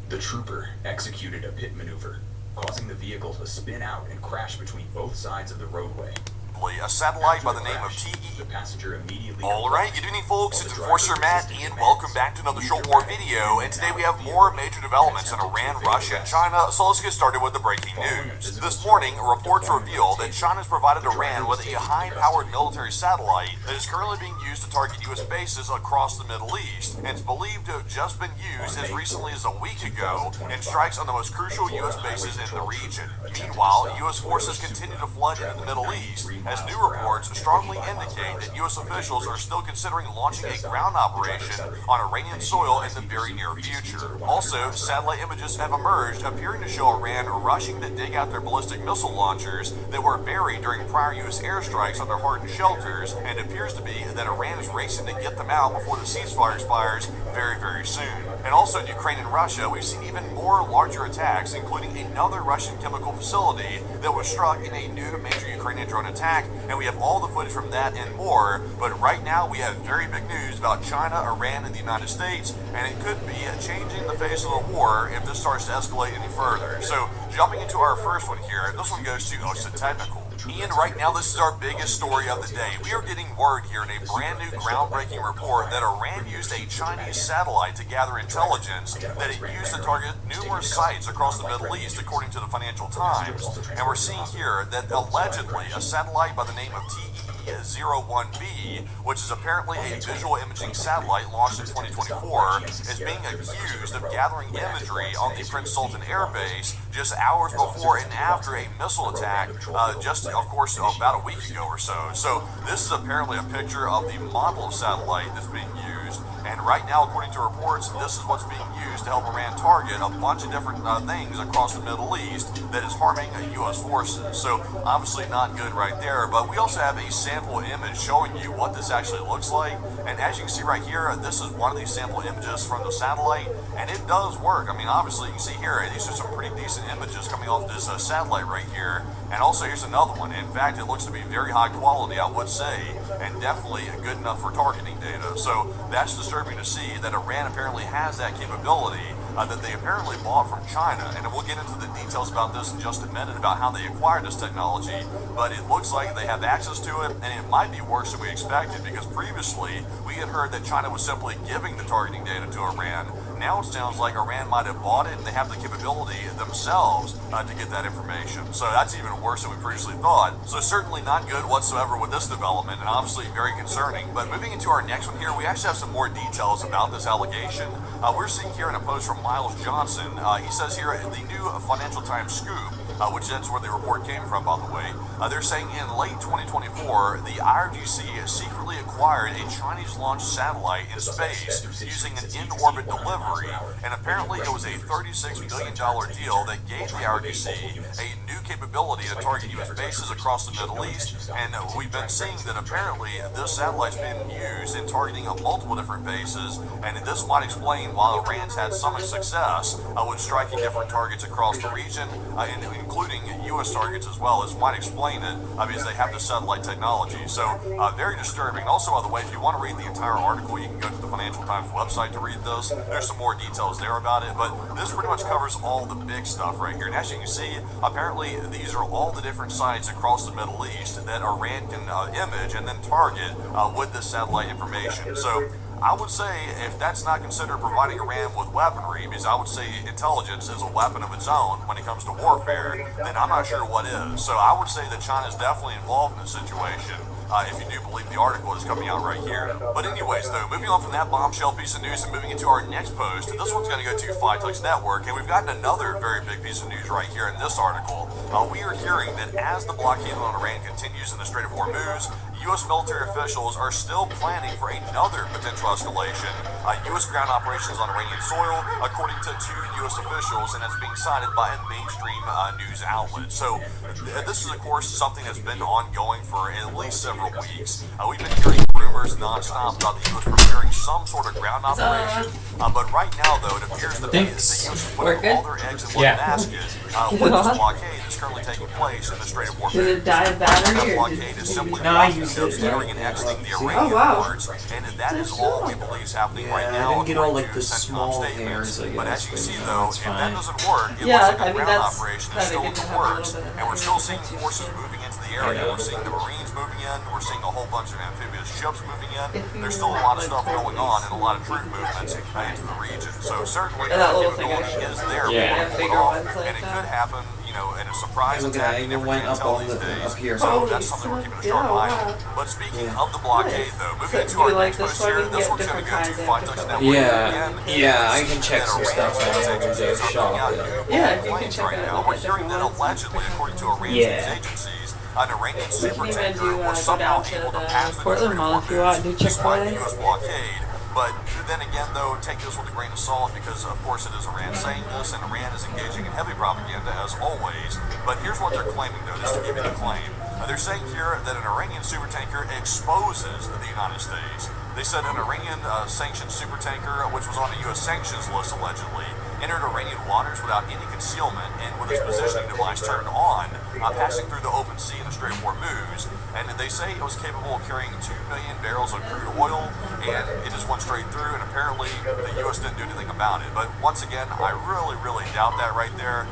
The trooper executed a pit maneuver, causing the vehicle to spin out and crash between both sides of the roadway. A satellite by the name of TE. The passenger immediately. Alright, good evening folks, it's Enforcer Matt, and welcome back to another short war video, and today we have more major developments in Iran, Russia, and China, so let's get started with the breaking news. This morning, reports reveal that China has provided Iran with a high-powered military satellite that is currently being used to target U.S. bases across the Middle East, and it's believed to have just been used as recently as a week ago in strikes on the most crucial U.S. bases in the region. Meanwhile, U.S. forces continue to flood into the Middle East, as new reports strongly indicate that U.S. officials are still considering launching a ground operation on Iranian soil in the very near future. Also, satellite images have emerged appearing to show Iran rushing to dig out their ballistic missile launchers that were buried during prior U.S. airstrikes on their hardened shelters, and it appears to be that Iran is racing to get them out before the ceasefire expires very, very soon. And also in Ukraine and Russia, we've seen even more larger attacks, including another Russian chemical facility that was struck in a new major Ukrainian drone attack, and we have all the footage from that and more. But right now we have very big news about China, Iran, and the United States, and it could be changing the face of the war if this starts to escalate any further. So jumping into our first one here, this one goes to OSA Technical. Ian, right now this is our biggest story of the day. We are getting word here in a brand new groundbreaking report that Iran used a Chinese satellite to gather intelligence that it used to target numerous sites across the Middle East, according to the Financial Times. And we're seeing here that allegedly a satellite by the name of TE-01B, which is apparently a visual imaging satellite launched in 2024, is being accused of gathering imagery on the Prince Sultan Air Base just hours before and after a missile attack, just of course about a week ago or so. So this is apparently a picture of the model of satellite that's being used, and right now, according to reports, this is what's being used to help Iran target a bunch of different things across the Middle East that is harming U.S. forces. So obviously not good right there, but we also have a sample image showing you what this actually looks like, and as you can see right here, this is one of these sample images from the satellite, and it does work. I mean, obviously you can see here, these are some pretty decent images coming off this satellite right here, and also here's another one. In fact, it looks to be very high quality, I would say, and definitely good enough for targeting data. So that's disturbing to see that Iran apparently has that capability that they apparently bought from China, and we'll get into the details about this in just a minute about how they acquired this technology, but it looks like they have access to it, and it might be worse than we expected, because previously we had heard that China was simply giving the targeting data to Iran. Now it sounds like Iran might have bought it and they have the capability themselves to get that information. So that's even worse than we previously thought. So certainly not good whatsoever with this development, and obviously very concerning. But moving into our next one here, we actually have some more details about this allegation. We're seeing here in a post from Miles Johnson. He says here, the new Financial Times scoop, which that's where the report came from, by the way, they're saying in late 2024, the IRGC secretly acquired a Chinese-launched satellite in space using an in-orbit delivery, and apparently it was a $36 million deal that gave the IRGC a new capability to target U.S. bases across the Middle East, and we've been seeing that apparently this satellite's been used in targeting multiple different bases, and this might explain why Iran's had so much success with striking different targets across the region, including U.S. targets as well. This might explain it because they have the satellite technology. So very disturbing. Also, by the way, if you want to read the entire article, you can go to the Financial Times website to read this. There's some more details there about it, but this pretty much covers all the big stuff right here. And as you can see, apparently these are all the different sites across the Middle East that Iran can image and then target with this satellite information. So I would say if that's not considered providing Iran with weaponry, because I would say intelligence is a weapon of its own when it comes to warfare, then I'm not sure what is. So I would say that China is definitely involved in this situation, if you do believe the article is coming out right here. But anyways, though, moving on from that bombshell piece of news and moving into our next post, this one's going to go to Fightux Network, and we've gotten another very big piece of news right here in this article. We are hearing that as the blockade on Iran continues in the Strait of Hormuz, U.S. military officials are still planning for another potential escalation. U.S. ground operations on Iranian soil, according to two U.S. officials, and that's being cited by a mainstream news outlet. So this is, of course, something that's been ongoing for at least several weeks. We've been hearing rumors rumors nonstop about the U.S. preparing some sort of ground operation. But right now, though, it appears that the U.S. is putting all their eggs in one basket with this blockade that's currently taking place in the Strait of Hormuz. Did it die of battery? That blockade is simply blocking ships entering and exiting the Iranian ports, and that is all we believe is happening right now. I didn't get all like the small hairs, I guess. But as you see, though, if that doesn't work, it Yeah, looks like I a mean, ground that's operation is kinda still in good to the have a works, little bit of and we're still seeing forces moving into the area. We're seeing the Marines moving in. We're seeing a whole bunch of amphibious ships moving in. There's still a lot of stuff going on and a lot of troop movements into the region. So certainly the capability is there. And it could happen, you know, in a surprise attack. You never can tell these days. So that's something we're keeping a sharp eye on. But speaking of the blockade, though, moving into our next post here, this one's going to go to Fightux Network again. Yeah, I can check some stuff out over the shop. Yeah, you can check right it now. out. We're hearing that allegedly, according to Iran's news agencies, an Iranian super tanker was somehow able to pass the Portland Mall if you want to do despite the Chick-fil-A. U.S. blockade. But then again, though, take this with a grain of salt because, of course, it is Iran saying this, and Iran is engaging in heavy propaganda as always. But here's what they're claiming, though, just to give you the claim. They're saying here that an Iranian supertanker exposes the United States. They said an Iranian sanctioned supertanker, which was on a U.S. sanctions list allegedly, entered Iranian waters without any concealment and with its positioning device turned on, passing through the open sea in the Strait of Hormuz. And they say it was capable of carrying 2 million barrels of crude oil, and it just went straight through, and apparently the U.S. didn't do anything about it. But once again, I really, really doubt that right there.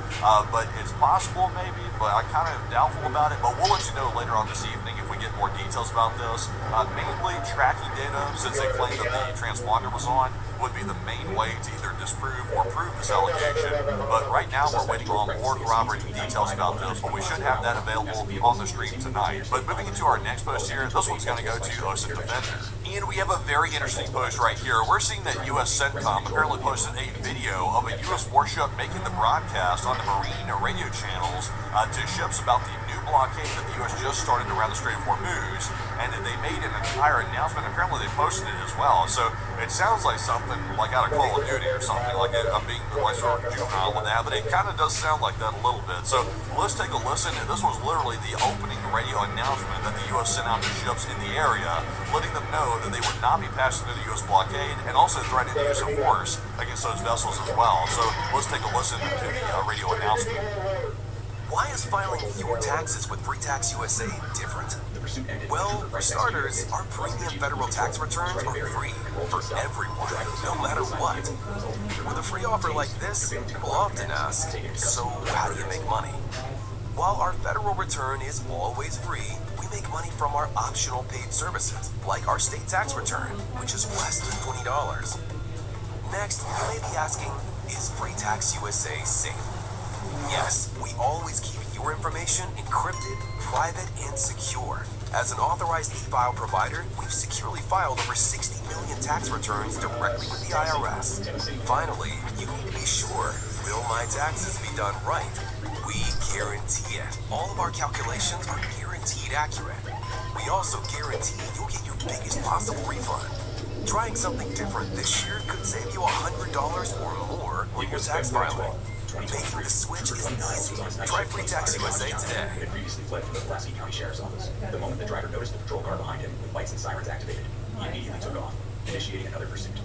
But it's possible maybe, but I'm kind of doubtful about it. But we'll let you know later on this evening if we get more details about this. Mainly tracking data, since they claim that the transponder was on, would be the main way to either disprove or prove this allegation. But right now we're waiting on more corroborating details about this, but we should have that available on the stream tonight. But moving into our next post here, this one's going to go to OSINT Defender. And we have a very interesting post right here. We're seeing that U.S. CENTCOM apparently posted a video of a U.S. warship making the broadcast on the Marine radio channels to ships about the new blockade that the U.S. just started around the Strait of Hormuz, and they made an entire announcement. Apparently they posted it as well. So it sounds like something like out of Call of Duty or something, like I'm being like sort of juvenile with that, but it kind of does sound like that a little bit. So let's take a listen. This was literally the opening radio announcement that the U.S. sent out to ships in the area, letting them know that they would not be passing through the U.S. blockade, and also threatening the use of force against those vessels as well. So let's take a listen to the radio announcement. Why is filing your taxes with Free Tax USA different? Well, for starters, our premium federal tax returns are free for everyone, no matter what. With a free offer like this, people often ask, so how do you make money? While our federal return is always free, we make money from our optional paid services, like our state tax return, which is less than $20. Next, you may be asking, is Free Tax USA safe? Yes, we always keep your information encrypted, private, and secure. As an authorized e-file provider, we've securely filed over 60 million tax returns directly with the IRS. Finally, you need to be sure, will my taxes be done right? We guarantee it. All of our calculations are guaranteed accurate. We also guarantee you'll get your biggest possible refund. Trying something different this year could save you $100 or more on your tax filing. Making the switch is easy. Try Free Tax USA today. Had previously fled from the Pulaski County Sheriff's Office. The moment the driver noticed the patrol car behind him with lights and sirens activated, he immediately took off, initiating another pursuit.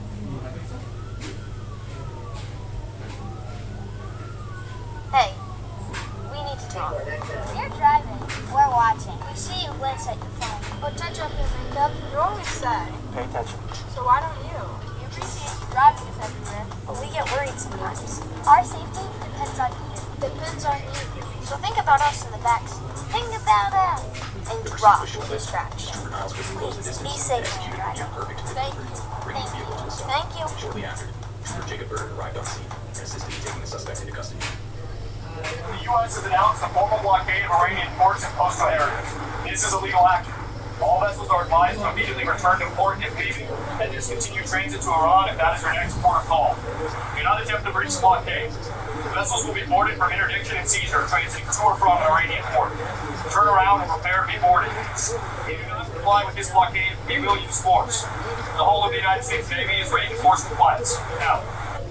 Hey, we need to talk. You're driving. We're watching. We see you glance at your phone. Oh, touch up your makeup. You're always sad. Pay attention. So why don't you? You appreciate driving us everywhere, but we get worried sometimes. Our safety depends on you. Depends on you. So think about us in the backseat. Think about us. And drop the distraction. Please, be safe when you're driving. Thank you. Thank you. Thank you. Shortly after, Trooper Jacob Bird arrived on scene and assisted in taking the suspect into custody. The U.S. has announced a formal blockade of Iranian ports and coastal areas. This is a legal action. All vessels are advised to immediately return to port if leaving, and discontinue transit to Iran if that is your next port of call. Do not attempt to breach the blockade. Vessels will be boarded for interdiction and seizure, transiting to or from an Iranian port. Turn around and prepare to be boarded. If you do not comply with this blockade, we will use force. The whole of the United States Navy is ready to force compliance. Now,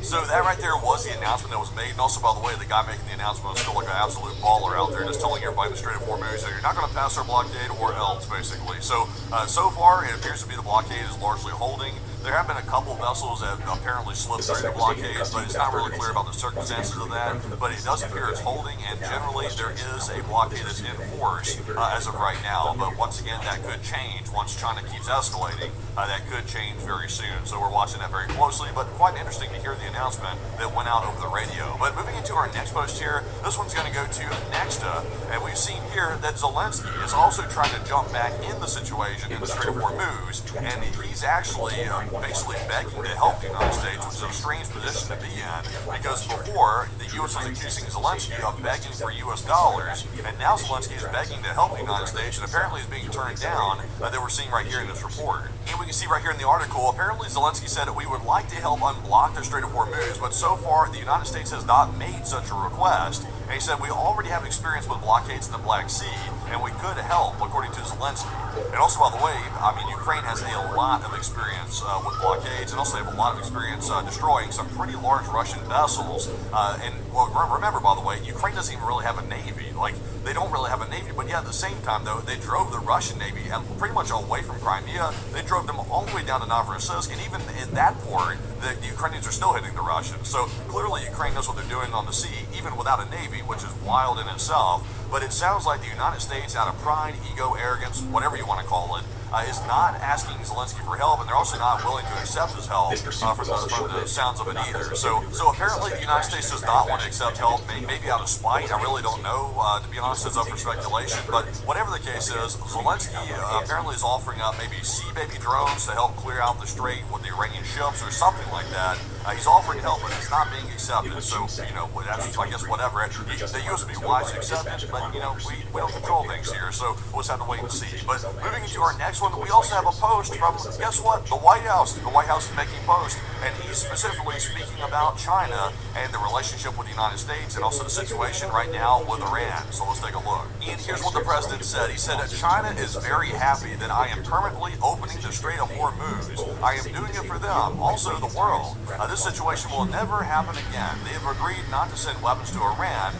So that right there was the announcement that was made, and also, by the way, the guy making the announcement was still like an absolute baller out there, just telling everybody in the Strait of Hormuz that you're not going to pass our blockade or else, basically. So, so far, it appears to be the blockade is largely holding. There have been a couple vessels that apparently slipped through the blockade, but it's not really clear about the circumstances of that. But it does appear it's holding, and generally there is a blockade that's in force as of right now. But once again, that could change once China keeps escalating. That could change very soon. So we're watching that very closely, but quite interesting to hear the announcement that went out over the radio. But moving into our next post here, this one's going to go to Nexta, and we've seen here that Zelensky is also trying to jump back in the situation in the Strait of Hormuz, and he's actually basically begging to help the United States, which is a strange position to be in, because before the U.S. was accusing Zelensky of begging for U.S. dollars, and now Zelensky is begging to help the United States, and apparently is being turned down, that we're seeing right here in this report. And we can see right here in the article, apparently Zelensky said that we would like to help unblock the Strait of Hormuz, but so far the United States has not made such a request. And he said we already have experience with blockades in the Black Sea, and we could help, according to Zelensky. And also, by the way, I mean, Ukraine has a lot of experience with blockades, and also they have a lot of experience destroying some pretty large Russian vessels. And well, remember, by the way, Ukraine doesn't even really have a navy. Like, they don't really have a navy, but yet at the same time, though, they drove the Russian navy pretty much away from Crimea. They drove them all the way down to Novorossiysk, and even in that port, the Ukrainians are still hitting the Russians. So clearly, Ukraine knows what they're doing on the sea, even without a navy, which is wild in itself. But it sounds like the United States, out of pride, ego, arrogance, whatever you want to call it, is not asking Zelensky for help, and they're also not willing to accept his help from the sounds of it either. So apparently the United States does not want to accept help, maybe out of spite. I really don't know, to be honest. It's up for speculation. But whatever the case is, Zelensky apparently is offering up maybe sea baby drones to help clear out the strait with the Iranian ships or something like that. He's offering help, but it's not being accepted. So, you know, that's, I guess, whatever. The U.S. would be wise to accept it, but, you know, we don't control things here, so we'll just have to wait and see. But moving into our next one, we also have a post from, guess what, the White House. The White House is making a post, and he's specifically speaking about China and the relationship with the United States, and also the situation right now with Iran. So let's take a look. And here's what the president said. He said that China is very happy that I am permanently opening the Strait of Hormuz. I am doing it for them, also the world. This situation will never happen again. They have agreed not to send weapons to Iran.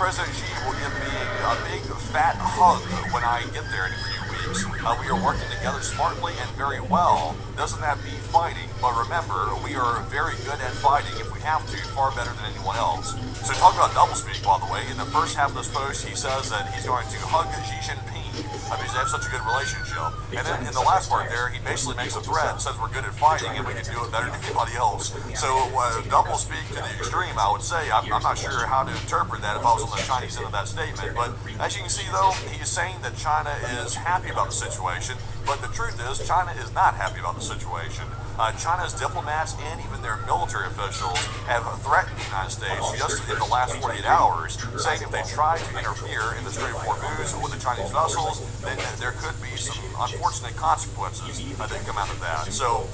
President Xi will give me a big fat hug when I get there in a few weeks. We are working together smartly and very well. Doesn't that be fighting? But remember, we are very good at fighting if we have to, far better than anyone else. So talk about doublespeak, by the way. In the first half of this post, he says that he's going to hug Xi Jinping because they have such a good relationship. And then in the last part there, he basically makes a threat and says we're good at fighting and we can do it better than anybody else. So doublespeak to the extreme, I would say. I'm not sure how to interpret that if I was on the Chinese end of that statement. But as you can see, though, he's saying that China is happy about the situation. But the truth is, China is not happy about the situation. China's diplomats and even their military officials have threatened the United States just in the last 48 hours, saying if they try to interfere in the Strait of Hormuz with the Chinese vessels, then there could be some unfortunate consequences that come out of that. So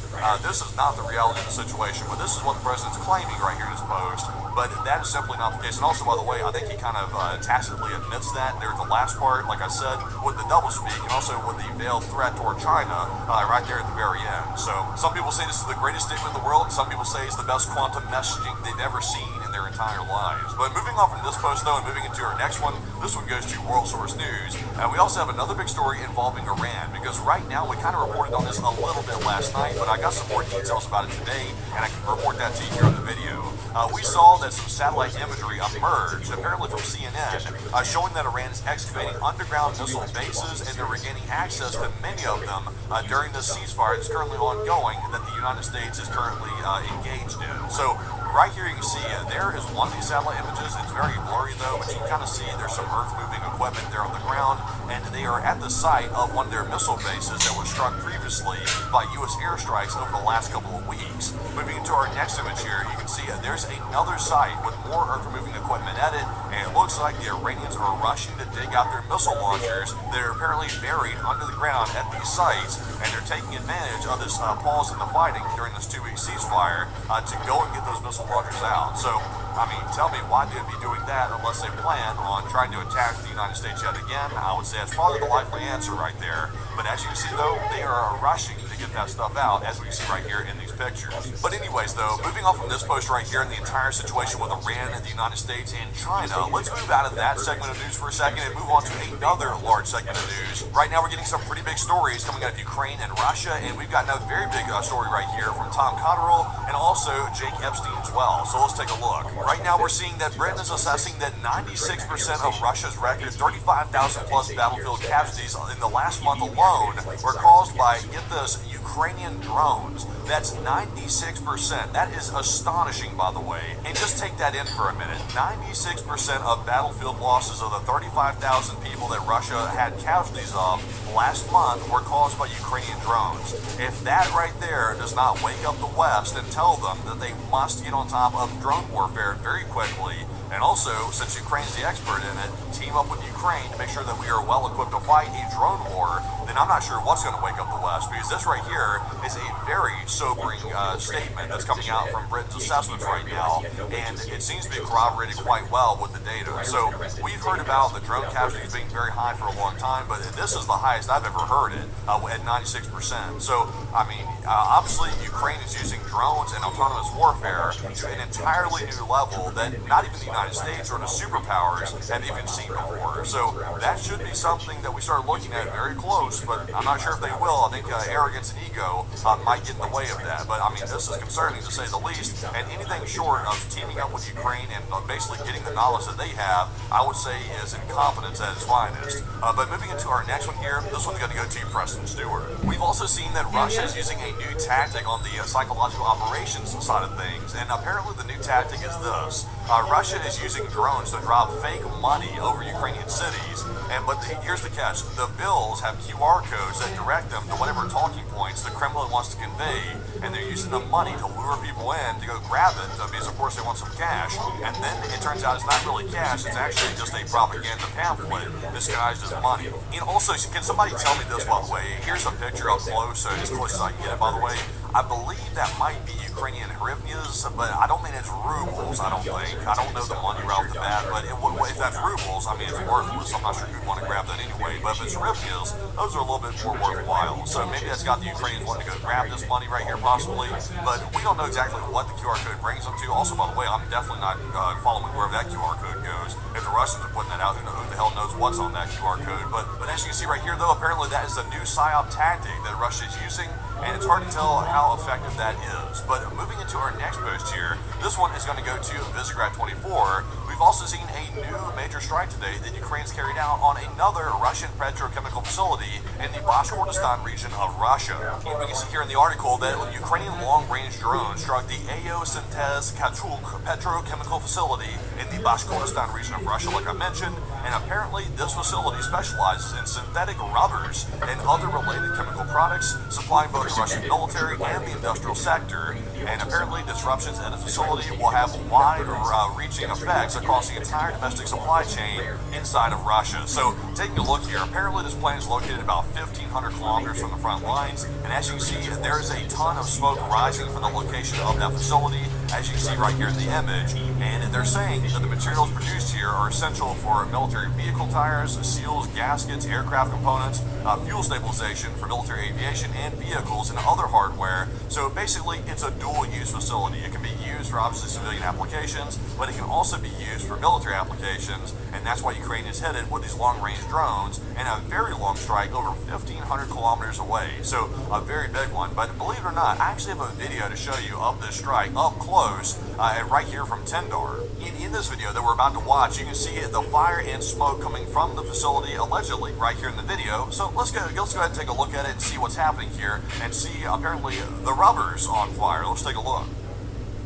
this is not the reality of the situation, but this is what the president's claiming right here in his post. But that is simply not the case. And also, by the way, I think he kind of tacitly admits that there at the last part, like I said, with the doublespeak and also with the veiled threat toward China right there at the very end. So some people say this is the greatest statement in the world, and some people say it's the best quantum messaging they've ever seen in their entire lives. But moving on from this post, though, and moving into our next one, this one goes to World Source News. And we also have another big story involving Iran, because right now we kind of reported on this a little bit last night, but I got some more details about it today, and I can report that to you here in the video. We saw that some satellite imagery emerged, apparently from CNN, showing that Iran is excavating underground missile bases, and they're regaining access to many of them during this ceasefire that's currently ongoing that the United States is currently engaged in. So right here you can see there is one of these satellite images. It's very blurry though, but you can kind of see there's some earth-moving equipment there on the ground, and they are at the site of one of their missile bases that was struck previously by U.S. airstrikes over the last couple of weeks. Moving into our next image here, you can see there's another site with more earth-moving equipment at it, and it looks like the Iranians are rushing to dig out their missile launchers that are apparently buried under the ground at these sites, and they're taking advantage of this pause in the fighting during this 2-week ceasefire to go and get those missile launchers out. So I mean, tell me why they'd be doing that unless they plan on trying to attack the United States yet again. I would say that's probably the likely answer right there. But as you can see, though, they are rushing to get that stuff out, as we can see right here in these pictures. But anyways, though, moving on from this post right here and the entire situation with Iran and the United States and China, let's move out of that segment of news for a second and move on to another large segment of news. Right now, we're getting some pretty big stories coming out of Ukraine and Russia, and we've got another very big story right here from Tom Cotterill and also Jake Epstein as well. So let's take a look. Right now, we're seeing that Britain is assessing that 96% of Russia's record 35,000 plus battlefield casualties in the last month alone were caused by, get this, Ukrainian drones. That's 96%. That is astonishing, by the way. And just take that in for a minute. 96% of battlefield losses of the 35,000 people that Russia had casualties of last month were caused by Ukrainian drones. If that right there does not wake up the West and tell them that they must get on top of drone warfare very quickly, and also, since Ukraine's the expert in it, team up with Ukraine to make sure that we are well equipped to fight a drone war, then I'm not sure what's going to wake up the West, because this right here is a very sobering statement that's coming out from Britain's assessments right now, and it seems to be corroborated quite well with the data. So we've heard about the drone casualties being very high for a long time, but this is the highest I've ever heard it, at 96%. So, I mean, obviously Ukraine is using drones and autonomous warfare to an entirely new level that not even the United States or the superpowers have even seen before. So that should be something that we start looking at very close, but I'm not sure if they will. I think arrogance and ego might get in the way of that. But I mean, this is concerning to say the least, and anything short of teaming up with Ukraine and basically getting the knowledge that they have, I would say is incompetence at its finest. But moving into our next one here, this one's going to go to Preston Stewart. We've also seen that Russia is using a new tactic on the psychological operations side of things, and apparently the new tactic is this. Russia is using drones to drop fake money over Ukrainian cities, but here's the catch. The bills have QR codes that direct them to whatever talking points the Kremlin wants to convey, and they're using the money to lure people in to go grab it, because of course they want some cash, and then it turns out it's not really cash, it's actually just a propaganda pamphlet disguised as money. And also, can somebody tell me this, by the way? Here's a picture up close, so as close as I can get it, by the way. I believe that might be Ukrainian hryvnias, but I don't think it's rubles, I don't think. I don't know the money right off the bat, but if that's rubles, I mean, it's worthless. I'm not sure who'd want to grab that anyway, but if it's hryvnias, those are a little bit more worthwhile. So maybe that's got the Ukrainians wanting to go grab this money right here, possibly, but we don't know exactly what the QR code brings them to. Also, by the way, I'm definitely not following wherever that QR code goes. If the Russians are putting that out, who the hell knows what's on that QR code, but as you can see right here, though, apparently that is the new PSYOP tactic that Russia is using, and it's hard to tell how effective that is. But moving into our next post here, this one is going to go to Visegrad 24. We've also seen a new major strike today that Ukraine's carried out on another Russian petrochemical facility in the Bashkortostan region of Russia. And we can see here in the article that Ukrainian long-range drones struck the AO Syntez Kachuk petrochemical facility in the Bashkortostan region of Russia, like I mentioned, and apparently this facility specializes in synthetic rubbers and other related chemical products, supplying both the Russian military and the industrial sector, and apparently disruptions in the facility will have wide-reaching effects across the entire domestic supply chain inside of Russia. So taking a look here, apparently this plant is located about 1,500 kilometers from the front lines, and as you can see, there is a ton of smoke rising from the location of that facility, as you can see right here in the image, and they're saying that the materials produced here are essential for military vehicle tires, seals, gaskets, aircraft components, fuel stabilization for military aviation and vehicles and other hardware. So basically, it's a dual-use facility. It can be used for obviously civilian applications, but it can also be used for military applications, and that's why Ukraine is headed with these long-range drones and a very long strike over 1,500 kilometers away. So a very big one, but believe it or not, I actually have a video to show you of this strike up close, right here from Tendar. In this video that we're about to watch, you can see the fire and smoke coming from the facility, allegedly, right here in the video. So let's go ahead and take a look at it and see what's happening here, and see apparently the rubbers on fire. Let's take a look.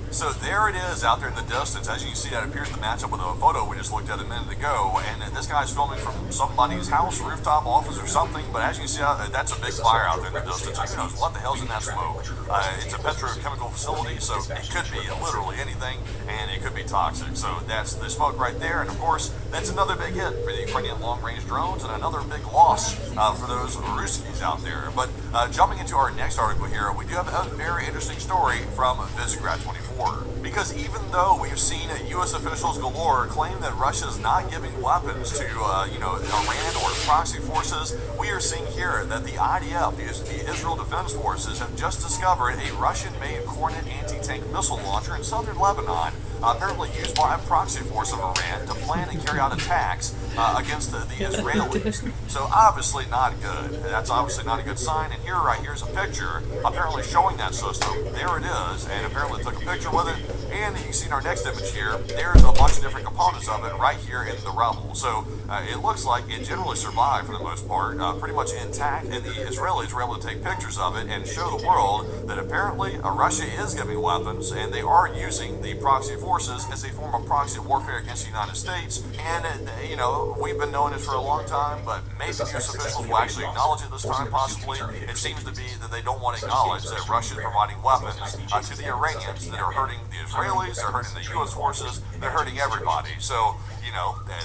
So there it is out there in the distance. As you can see, that appears to match up with a photo we just looked at a minute ago. And this guy's filming from somebody's house, rooftop, office, or something. But as you can see, that's a big fire out there in the distance. Who knows what the hell's in that smoke? It's a petrochemical facility, so it could be literally anything, and it could be toxic. So that's the smoke right there. And of course, that's another big hit for the Ukrainian long-range drones, and another big loss for those Ruskies out there. But jumping into our next article here, we do have a very interesting story from Visegrad 24. war. Because even though we've seen U.S. officials galore claim that Russia is not giving weapons to, Iran or proxy forces, we are seeing here that the IDF, the Israel Defense Forces, have just discovered a Russian-made Kornet anti-tank missile launcher in southern Lebanon, apparently used by a proxy force of Iran to plan and carry out attacks against the Israelis. So obviously not good. That's obviously not a good sign. And here's a picture apparently showing that system. There it is, and apparently took a picture with it. And you can see in our next image here, there's a bunch of different components of it right here in the rubble. So it looks like it generally survived for the most part, pretty much intact, and the Israelis were able to take pictures of it and show the world that apparently Russia is giving weapons, and they are using the proxy forces as a form of proxy warfare against the United States. And, we've been knowing it for a long time, but maybe U.S. officials will actually acknowledge it this time, possibly. It seems to be that they don't want to acknowledge that Russia is providing weapons to the Iranians that are hurting the Israelis, they're hurting the U.S. forces, they're hurting everybody. So,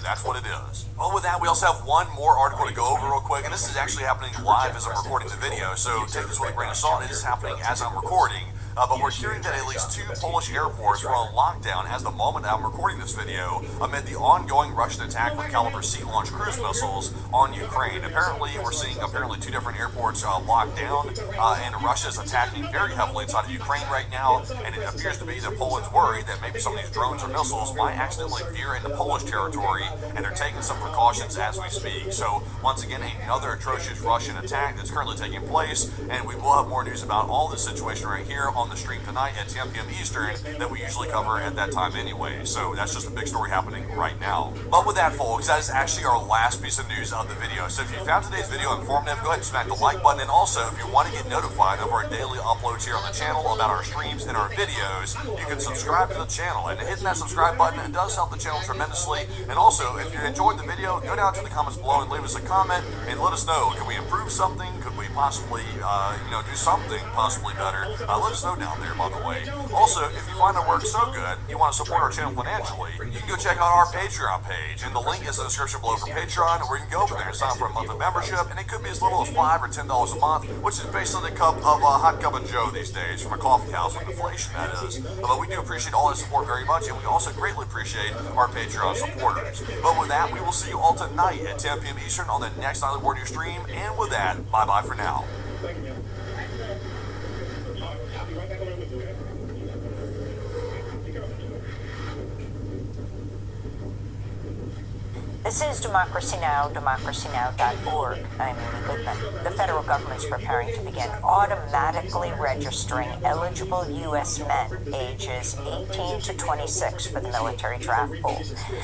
that's what it is. Well, with that, we also have one more article to go over real quick, and this is actually happening live as I'm recording the video, so take this with a grain of salt. It is happening as I'm recording. But we're hearing that at least 2 Polish airports were on lockdown as the moment I'm recording this video amid the ongoing Russian attack with Caliber C-launched cruise missiles on Ukraine. Apparently, we're seeing 2 different airports locked down, and Russia is attacking very heavily inside of Ukraine right now, and it appears to be that Poland's worried that maybe some of these drones or missiles might accidentally veer into Polish territory, and they're taking some precautions as we speak. So, once again, another atrocious Russian attack that's currently taking place, and we will have more news about all this situation right here on the stream tonight at 10 p.m. Eastern that we usually cover at that time anyway. So that's just a big story happening right now. But with that, folks, that is actually our last piece of news of the video. So if you found today's video informative, go ahead and smack the like button. And also, if you want to get notified of our daily uploads here on the channel about our streams and our videos, you can subscribe to the channel. And hitting that subscribe button, it does help the channel tremendously. And also, if you enjoyed the video, go down to the comments below and leave us a comment and let us know, can we improve something? Could we possibly, do something possibly better? Let us know down there, by the way. Also, if you find our work so good, you want to support our channel financially, you can go check out our Patreon page, and the link is in the description below for Patreon, where you can go over there and sign up for a monthly membership, and it could be as little as $5 or $10 a month, which is basically a cup of hot cup of Joe these days from a coffee house with inflation, that is. But we do appreciate all the support very much, and we also greatly appreciate our Patreon supporters. But with that, we will see you all tonight at 10 p.m. Eastern on the next Nightly Warrior stream, and with that, bye-bye for now. This is Democracy Now!, democracynow.org. I'm Amy Goodman. The federal government is preparing to begin automatically registering eligible U.S. men ages 18 to 26 for the military draft pool.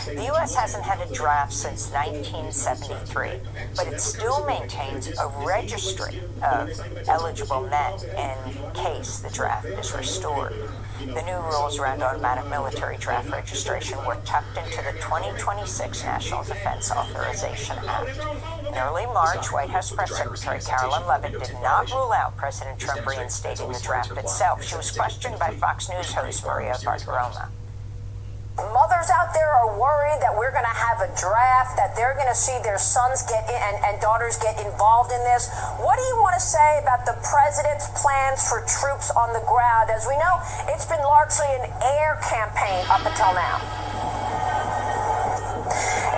The U.S. hasn't had a draft since 1973, but it still maintains a registry of eligible men in case the draft is restored. The new rules around automatic military draft registration were tucked into the 2026 National Defense Authorization Act. In early March, White House Press Secretary Carolyn Leavitt did not rule out President Trump reinstating the draft itself. She was questioned by Fox News host Maria Bartiromo. Mothers out there are worried that we're going to have a draft, that they're going to see their sons get in and daughters get involved in this. What do you want to say about the president's plans for troops on the ground? As we know, it's been largely an air campaign up until now.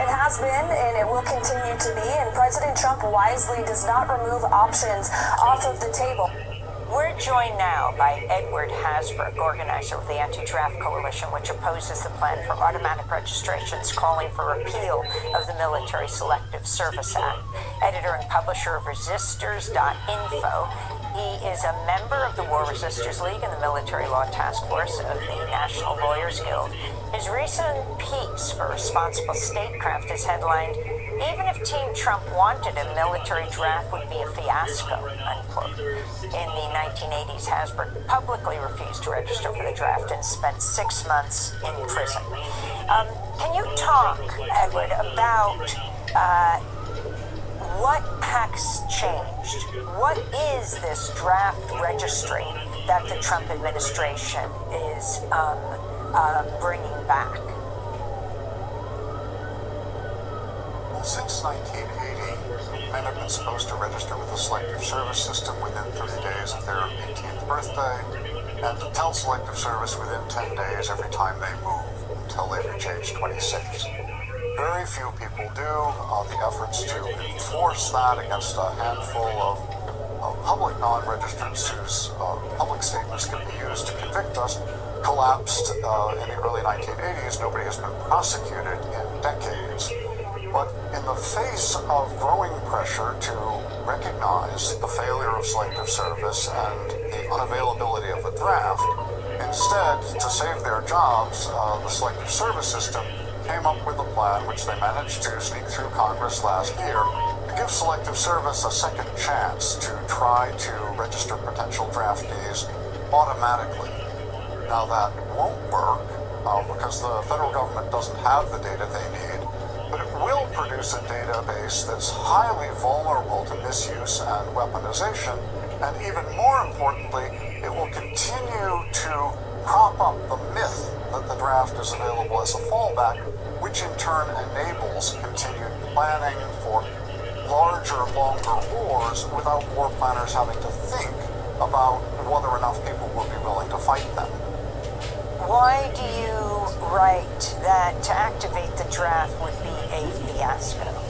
It has been, and it will continue to be, and President Trump wisely does not remove options off of the table. We're joined now by Edward Hasbrook, organizer of the Anti-Draft Coalition, which opposes the plan for automatic registrations, calling for repeal of the Military Selective Service Act. Editor and publisher of Resistors.info. He is a member of the War Resistors League and the Military Law Task Force of the National Lawyers Guild. His recent piece for Responsible Statecraft is headlined, "Even if Team Trump wanted a military draft would be a fiasco," unquote. In the 1980s, Hasbrook publicly refused to register for the draft and spent 6 months in prison. Can you talk, Edward, about what has changed? What is this draft registry that the Trump administration is bringing back? Well, since 1980, men have been supposed to register with the Selective Service System within 30 days of their 18th birthday. and to tell Selective Service within 10 days every time they move until they reach age 26. Very few people do. The efforts to enforce that against a handful of public non-registrants whose public statements can be used to convict us collapsed in the early 1980s. Nobody has been prosecuted in decades. But in the face of growing pressure to recognize the failure of Selective Service and the unavailability of a draft, instead, to save their jobs, the Selective Service system came up with a plan which they managed to sneak through Congress last year to give Selective Service a second chance to try to register potential draftees automatically. Now that won't work because the federal government doesn't have the data they need, but it will produce a database that's highly vulnerable to misuse and weaponization, and even more importantly, it will continue to prop up the myth that the draft is available as a fallback, which in turn enables continued planning for larger, longer wars without war planners having to think about whether enough people will be willing to fight them. Why do you write that to activate the draft would be a fiasco?